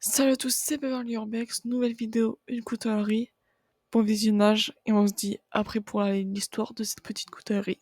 Salut à tous, c'est Beverly Urbex, nouvelle vidéo, une coutellerie. Bon visionnage et on se dit après pour l'histoire de cette petite coutellerie.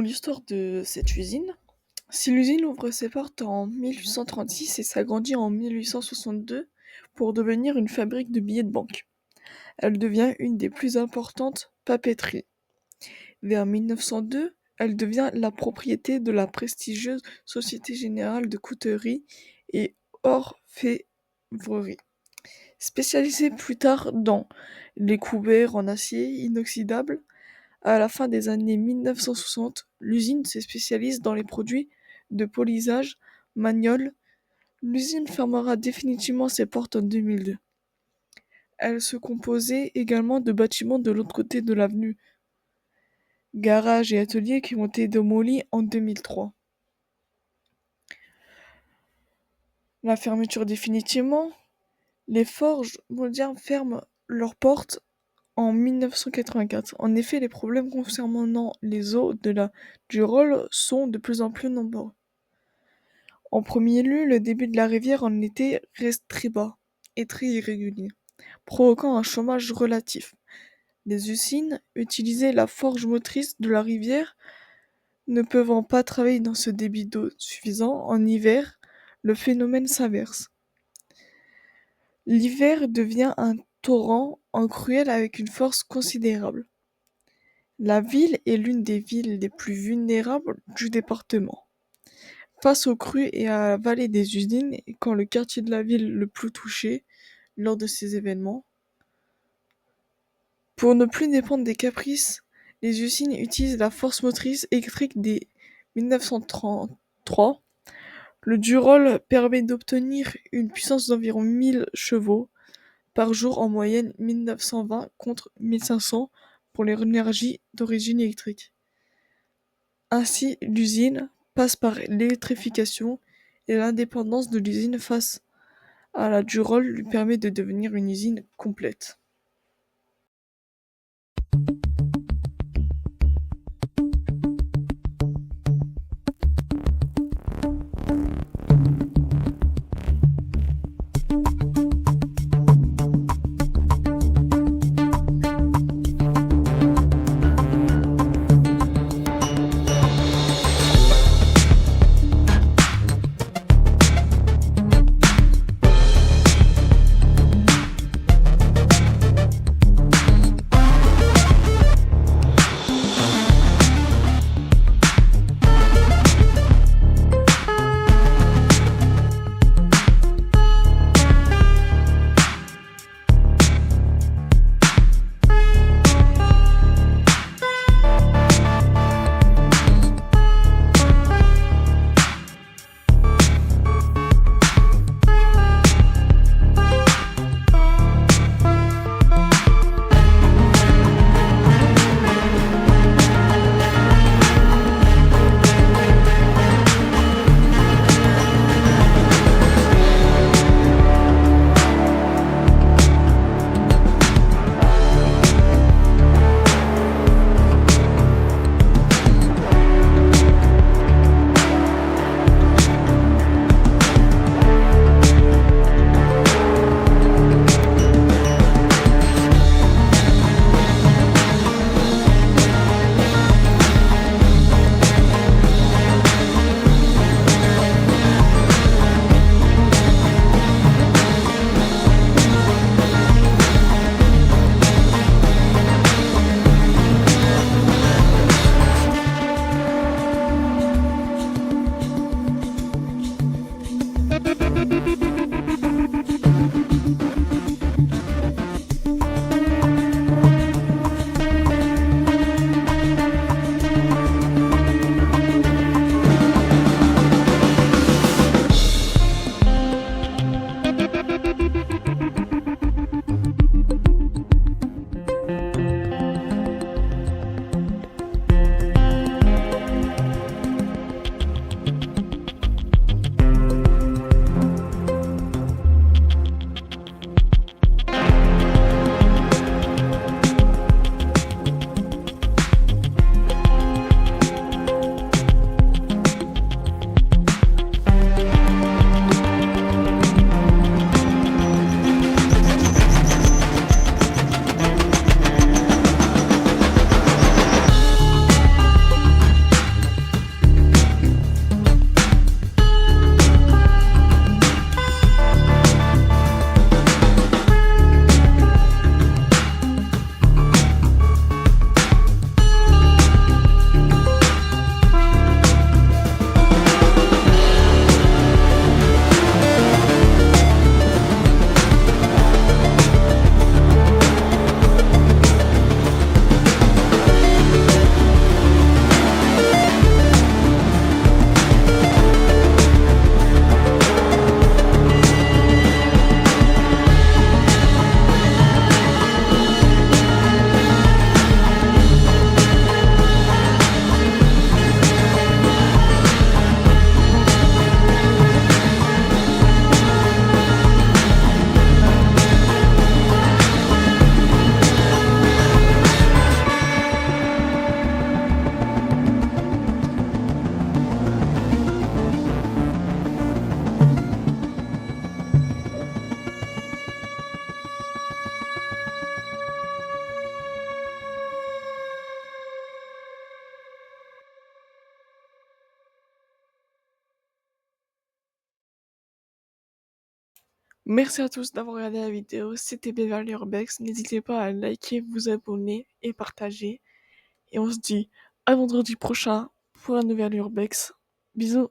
l'histoire de cette usine, si l'usine ouvre ses portes en 1836 et s'agrandit en 1862 pour devenir une fabrique de billets de banque, elle devient une des plus importantes papeteries. Vers 1902, elle devient la propriété de la prestigieuse Société Générale de Couterie et Orfèvrerie, spécialisée plus tard dans les couverts en acier inoxydable. À la fin des années 1960, l'usine se spécialise dans les produits de polissage Magnol. L'usine fermera définitivement ses portes en 2002. Elle se composait également de bâtiments de l'autre côté de l'avenue, garages et ateliers qui ont été démolis en 2003. La fermeture définitivement, les forges modernes ferment leurs portes en 1984. En effet, les problèmes concernant les eaux du Rhône sont de plus en plus nombreux. En premier lieu, le débit de la rivière en été reste très bas et très irrégulier, provoquant un chômage relatif. Les usines utilisant la forge motrice de la rivière ne pouvant pas travailler dans ce débit d'eau suffisant, en hiver, le phénomène s'inverse. L'hiver devient un torrent en cruelle avec une force considérable. La ville est l'une des villes les plus vulnérables du département. Face aux crues et à la vallée des usines, quand le quartier de la ville le plus touché lors de ces événements. Pour ne plus dépendre des caprices, les usines utilisent la force motrice électrique dès 1933. Le Durol permet d'obtenir une puissance d'environ 1000 chevaux par jour en moyenne 1920 contre 1500 pour l'énergie d'origine électrique. Ainsi, l'usine passe par l'électrification et l'indépendance de l'usine face à la Durol lui permet de devenir une usine complète. Merci à tous d'avoir regardé la vidéo. C'était Beverly Urbex. N'hésitez pas à liker, vous abonner et partager. Et on se dit à vendredi prochain pour un nouvel Urbex. Bisous.